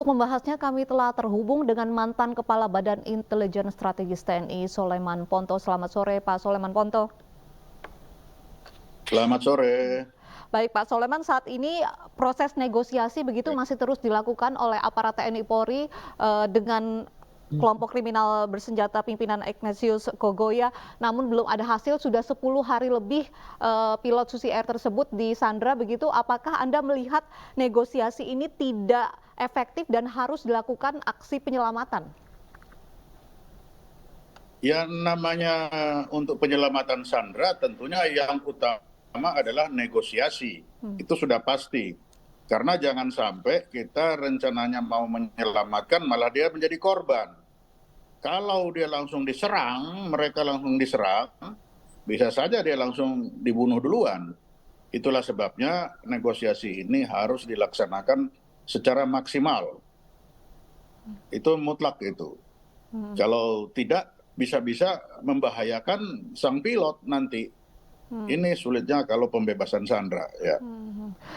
Membahasnya kami telah terhubung dengan mantan Kepala Badan Intelijen Strategis TNI Soleman Ponto. Selamat sore Pak Soleman Ponto. Selamat sore. Baik Pak Soleman, saat ini proses negosiasi begitu masih terus dilakukan oleh aparat TNI Polri dengan kelompok kriminal bersenjata pimpinan Ignatius Kogoya, namun belum ada hasil. Sudah 10 hari lebih pilot Susi Air tersebut disandra begitu. Apakah Anda melihat negosiasi ini tidak efektif dan harus dilakukan aksi penyelamatan? Ya, namanya untuk penyelamatan sandera tentunya yang utama adalah negosiasi. Itu sudah pasti. Karena jangan sampai kita rencananya mau menyelamatkan malah dia menjadi korban. Kalau dia langsung diserang, mereka langsung diserang, bisa saja dia langsung dibunuh duluan. Itulah sebabnya negosiasi ini harus dilaksanakan secara maksimal. Itu mutlak itu. Kalau tidak, bisa-bisa membahayakan sang pilot nanti. Ini sulitnya kalau pembebasan sandera. Ya.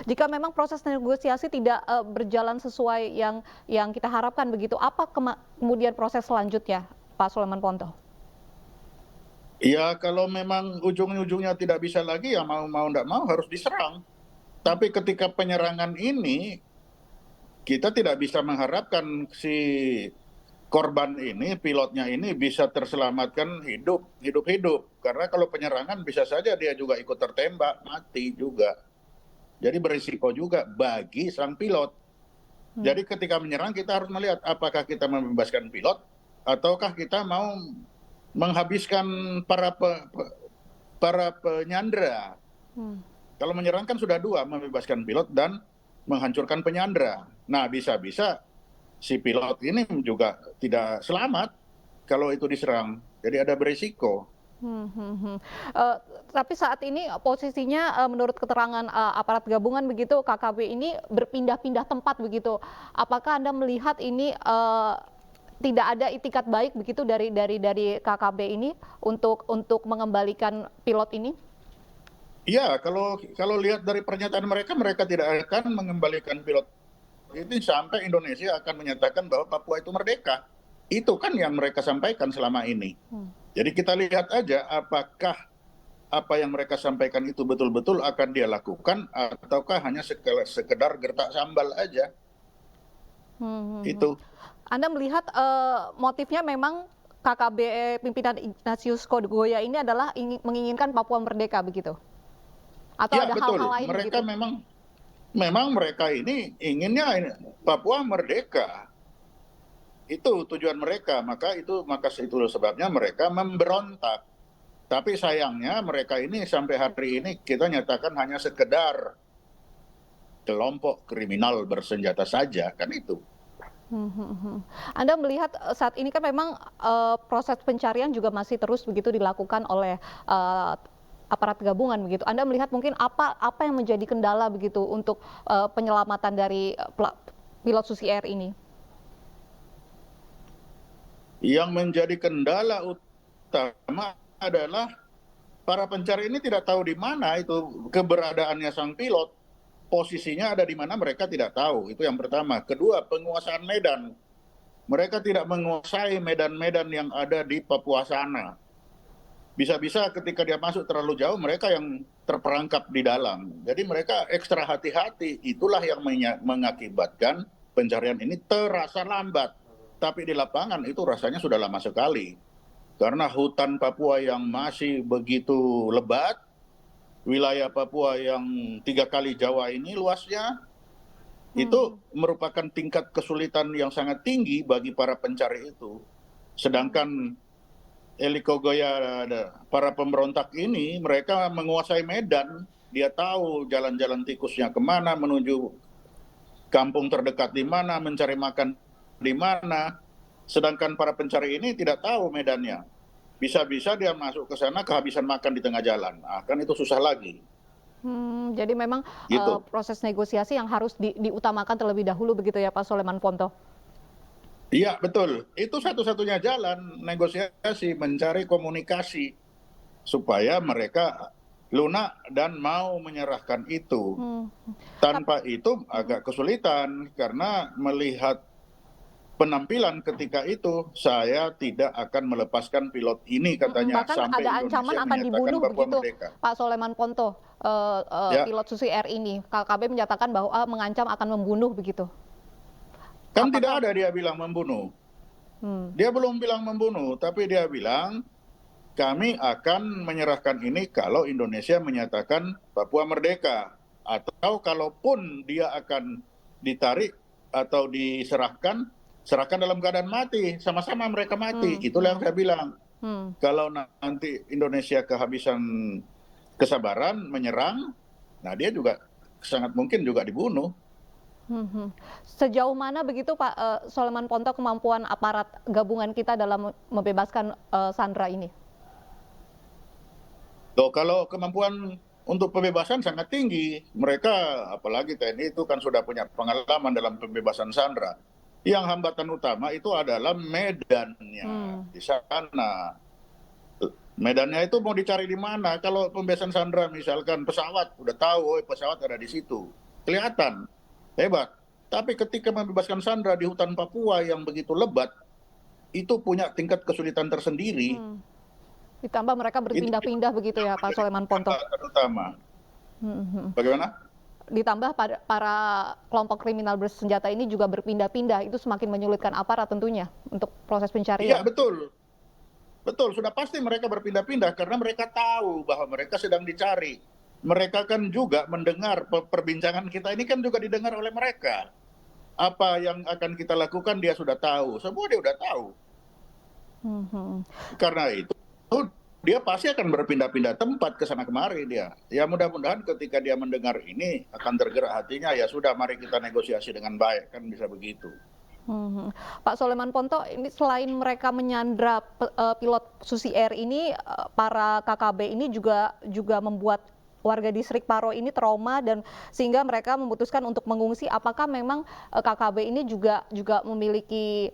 Jika memang proses negosiasi tidak berjalan sesuai yang kita harapkan begitu, apa kemudian proses selanjutnya, Pak Soleman Ponto? Ya, kalau memang ujung-ujungnya tidak bisa lagi, ya mau tidak mau harus diserang. Tapi ketika penyerangan ini, kita tidak bisa mengharapkan si korban ini, pilotnya ini bisa terselamatkan hidup-hidup. Karena kalau penyerangan bisa saja dia juga ikut tertembak, mati juga. Jadi berisiko juga bagi sang pilot. Jadi ketika menyerang kita harus melihat apakah kita membebaskan pilot ataukah kita mau menghabiskan para penyandera. Kalau menyerang kan sudah dua, membebaskan pilot dan menghancurkan penyandera. Nah, bisa-bisa si pilot ini juga tidak selamat kalau itu diserang. Jadi ada berisiko. Tapi saat ini posisinya menurut keterangan aparat gabungan begitu, KKB ini berpindah-pindah tempat begitu. Apakah Anda melihat ini tidak ada itikat baik begitu dari KKB ini untuk mengembalikan pilot ini? Iya, kalau lihat dari pernyataan mereka tidak akan mengembalikan pilot ini sampai Indonesia akan menyatakan bahwa Papua itu merdeka. Itu kan yang mereka sampaikan selama ini. Jadi kita lihat aja apakah apa yang mereka sampaikan itu betul-betul akan dia lakukan ataukah hanya sekedar gertak sambal aja. Itu. Anda melihat motifnya memang KKB pimpinan Ignatius Kogoya ini adalah menginginkan Papua merdeka begitu? Atau Ya, ada betul. hal-hal lain Mereka begitu? memang mereka ini inginnya Papua merdeka. Itu tujuan mereka, maka itu sebabnya mereka memberontak. Tapi sayangnya mereka ini sampai hari ini kita nyatakan hanya sekedar kelompok kriminal bersenjata saja, kan itu. Anda melihat saat ini kan memang proses pencarian juga masih terus begitu dilakukan oleh aparat gabungan begitu. Anda melihat mungkin apa yang menjadi kendala begitu untuk penyelamatan dari pilot Susi Air ini? Yang menjadi kendala utama adalah para pencari ini tidak tahu di mana itu keberadaannya sang pilot. Posisinya ada di mana mereka tidak tahu. Itu yang pertama. Kedua, penguasaan medan. Mereka tidak menguasai medan-medan yang ada di Papua sana. Bisa-bisa ketika dia masuk terlalu jauh, mereka yang terperangkap di dalam. Jadi mereka ekstra hati-hati. Itulah yang mengakibatkan pencarian ini terasa lambat. Tapi di lapangan itu rasanya sudah lama sekali. Karena hutan Papua yang masih begitu lebat, wilayah Papua yang 3 kali Jawa ini luasnya, itu merupakan tingkat kesulitan yang sangat tinggi bagi para pencari itu. Sedangkan Eli Kogoya, para pemberontak ini, mereka menguasai medan, dia tahu jalan-jalan tikusnya kemana, menuju kampung terdekat di mana, mencari makan di mana. Sedangkan para pencari ini tidak tahu medannya. Bisa-bisa dia masuk ke sana kehabisan makan di tengah jalan. Nah, kan itu susah lagi. Jadi memang Gitu. proses negosiasi yang harus diutamakan terlebih dahulu begitu ya Pak Soleman Ponto? Iya, betul. Itu satu-satunya jalan negosiasi, mencari komunikasi supaya mereka lunak dan mau menyerahkan itu. Tanpa itu agak kesulitan karena melihat penampilan ketika itu, saya tidak akan melepaskan pilot ini katanya Bahkan sampai ada ancaman Indonesia akan menyatakan dibunuh Papua begitu, merdeka. Pak Soleman Ponto, Ya, pilot Susi Air ini. KKB menyatakan bahwa mengancam akan membunuh begitu. kan tidak Apakah ada dia bilang membunuh. hmm, Dia belum bilang membunuh, tapi dia bilang kami akan menyerahkan ini kalau Indonesia menyatakan Papua merdeka. Atau kalaupun dia akan ditarik atau diserahkan, serahkan dalam keadaan mati, sama-sama mereka mati. hmm, Itulah yang hmm, saya bilang. hmm, Kalau nanti Indonesia kehabisan kesabaran menyerang, nah dia juga sangat mungkin juga dibunuh. hmm. Sejauh mana begitu Pak Soleman Ponto kemampuan aparat gabungan kita dalam membebaskan Sandra ini? Loh, kalau kemampuan untuk pembebasan sangat tinggi, mereka apalagi TNI itu kan sudah punya pengalaman dalam pembebasan sandera. Yang hambatan utama itu adalah medannya Hmm, di sana. Medannya itu mau dicari di mana? Kalau pembebasan sandera misalkan pesawat, udah tahu, oh pesawat ada di situ, kelihatan hebat. Tapi ketika membebaskan sandera di hutan Papua yang begitu lebat, itu punya tingkat kesulitan tersendiri. hmm. Ditambah mereka Itu berpindah-pindah begitu ya Pak menjadi Soleman Ponto. hambatan utama. Hmm, hmm. Bagaimana? Ditambah para kelompok kriminal bersenjata ini juga berpindah-pindah, itu semakin menyulitkan aparat tentunya untuk proses Iya, pencarian. betul. Betul, sudah pasti mereka berpindah-pindah karena mereka tahu bahwa mereka sedang dicari. Mereka kan juga mendengar perbincangan kita ini kan juga didengar oleh mereka. Apa yang akan kita lakukan dia sudah tahu. Semua dia sudah tahu. Hmm, hmm. Karena itu dia pasti akan berpindah-pindah tempat ke sana kemari dia. Ya mudah-mudahan ketika dia mendengar ini akan tergerak hatinya, ya sudah mari kita negosiasi dengan baik, kan bisa begitu. Hmm. Pak Soleman Ponto, ini selain mereka menyandra pilot Susi Air ini, para KKB ini juga membuat warga distrik Paro ini trauma dan sehingga mereka memutuskan untuk mengungsi. Apakah memang KKB ini juga memiliki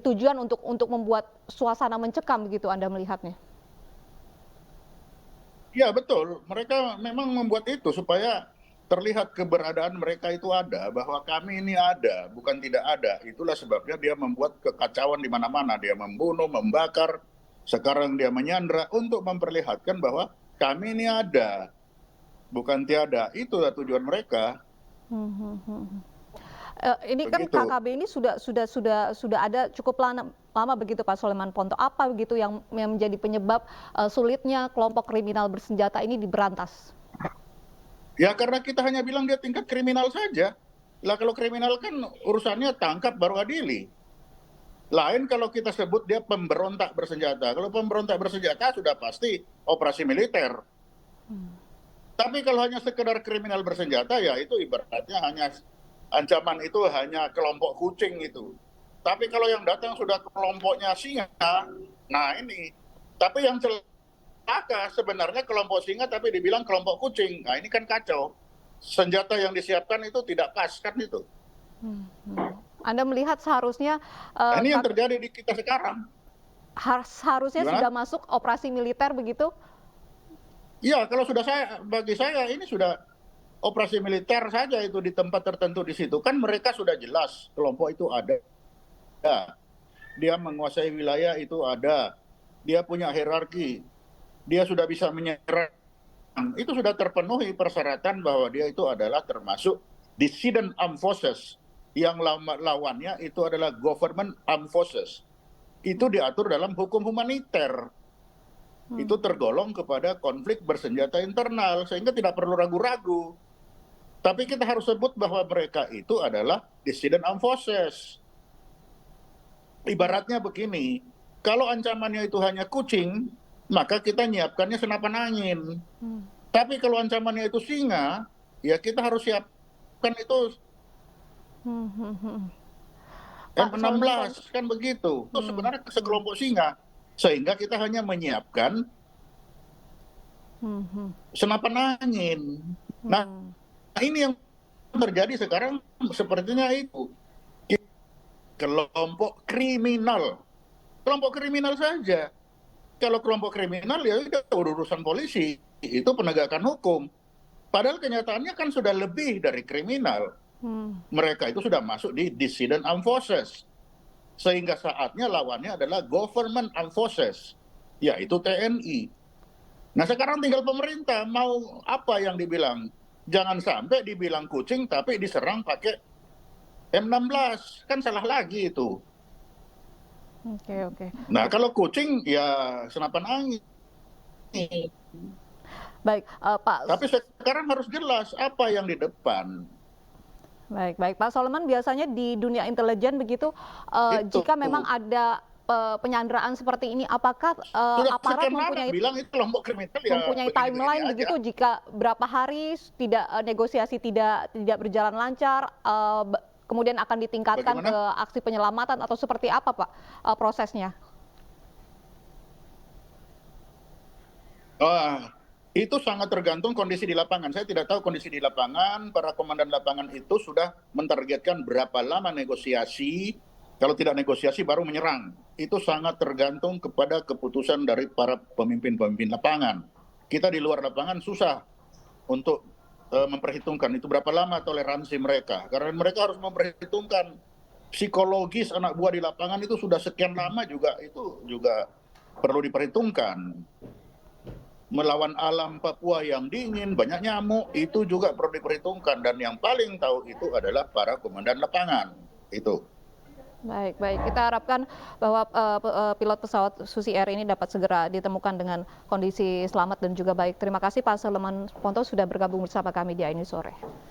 tujuan untuk membuat suasana mencekam begitu Anda melihatnya? Ya betul, mereka memang membuat itu supaya terlihat keberadaan mereka itu ada, bahwa kami ini ada, bukan tidak ada. Itulah sebabnya dia membuat kekacauan di mana-mana. Dia membunuh, membakar, sekarang dia menyandra untuk memperlihatkan bahwa kami ini ada, bukan tiada. Itulah tujuan mereka. Hmm, hmm, hmm. Ini kan Begitu. KKB ini sudah ada cukup lama begitu Pak Soleman Ponto. Apa begitu yang menjadi penyebab sulitnya kelompok kriminal bersenjata ini diberantas? Ya karena kita hanya bilang dia tingkat kriminal saja. Lah kalau kriminal kan urusannya tangkap baru adili. Lain kalau kita sebut dia pemberontak bersenjata. Kalau pemberontak bersenjata sudah pasti operasi militer. Tapi kalau hanya sekedar kriminal bersenjata, ya itu ibaratnya hanya ancaman itu hanya kelompok kucing itu. Tapi kalau yang datang sudah kelompoknya singa, nah ini. Tapi yang celaka sebenarnya kelompok singa tapi dibilang kelompok kucing. Nah ini kan kacau. Senjata yang disiapkan itu tidak pas kan itu. Hmm, hmm. Anda melihat seharusnya Nah, ini yang terjadi di kita sekarang. harusnya sudah Gimana? masuk operasi militer begitu? Iya, kalau sudah bagi saya ini sudah operasi militer saja itu di tempat tertentu di situ. Kan mereka sudah jelas kelompok itu ada. Dia menguasai wilayah itu ada. Dia punya hierarki. Dia sudah bisa menyerang. Itu sudah terpenuhi persyaratan bahwa dia itu adalah termasuk dissident armed forces. Yang lawannya itu adalah government armed forces. Itu diatur dalam hukum humaniter. Itu tergolong kepada konflik bersenjata internal. Sehingga tidak perlu ragu-ragu. Tapi kita harus sebut bahwa mereka itu adalah dissident armed forces. Ibaratnya begini, kalau ancamannya itu hanya kucing, maka kita nyiapkannya senapan angin. Tapi kalau ancamannya itu singa, ya kita harus siapkan itu Pak Soleman Ponto. M16, kan begitu. Itu sebenarnya sekelompok singa. Sehingga kita hanya menyiapkan senapan angin. Nah, ini yang terjadi sekarang sepertinya itu. Kelompok kriminal. Kelompok kriminal saja. Kalau kelompok kriminal ya itu urusan polisi. Itu penegakan hukum. Padahal kenyataannya kan sudah lebih dari kriminal. Mereka itu sudah masuk di dissident armed forces. Sehingga saatnya lawannya adalah government armed forces, yaitu TNI. Nah sekarang tinggal pemerintah mau apa yang dibilang. Jangan sampai dibilang kucing tapi diserang pakai M16, kan salah lagi itu. Oke, oke. Nah kalau kucing ya senapan angin. Baik, Pak. Tapi sekarang harus jelas apa yang di depan. Baik, baik. Pak Soleman, biasanya di dunia intelijen begitu, Itu jika memang ada penyanderaan seperti ini, apakah sudah aparat sekian lama bilang itu kelompok kriminal ya mempunyai begini-begini timeline aja. begitu, jika berapa hari tidak negosiasi tidak berjalan lancar, kemudian akan ditingkatkan Bagaimana? ke aksi penyelamatan atau seperti apa, Pak, prosesnya? Wah, itu sangat tergantung kondisi di lapangan. Saya tidak tahu kondisi di lapangan. Para komandan lapangan itu sudah mentargetkan berapa lama negosiasi. Kalau tidak negosiasi baru menyerang. Itu sangat tergantung kepada keputusan dari para pemimpin-pemimpin lapangan. Kita di luar lapangan susah untuk memperhitungkan itu berapa lama toleransi mereka. Karena mereka harus memperhitungkan psikologis anak buah di lapangan itu sudah sekian lama juga itu juga perlu diperhitungkan. Melawan alam Papua yang dingin, banyak nyamuk, itu juga perlu diperhitungkan. Dan yang paling tahu itu adalah para komandan lapangan. Itu. Baik, baik. Kita harapkan bahwa pilot pesawat Susi Air ini dapat segera ditemukan dengan kondisi selamat dan juga baik. Terima kasih Pak Soleman Ponto sudah bergabung bersama kami di AINI Sore.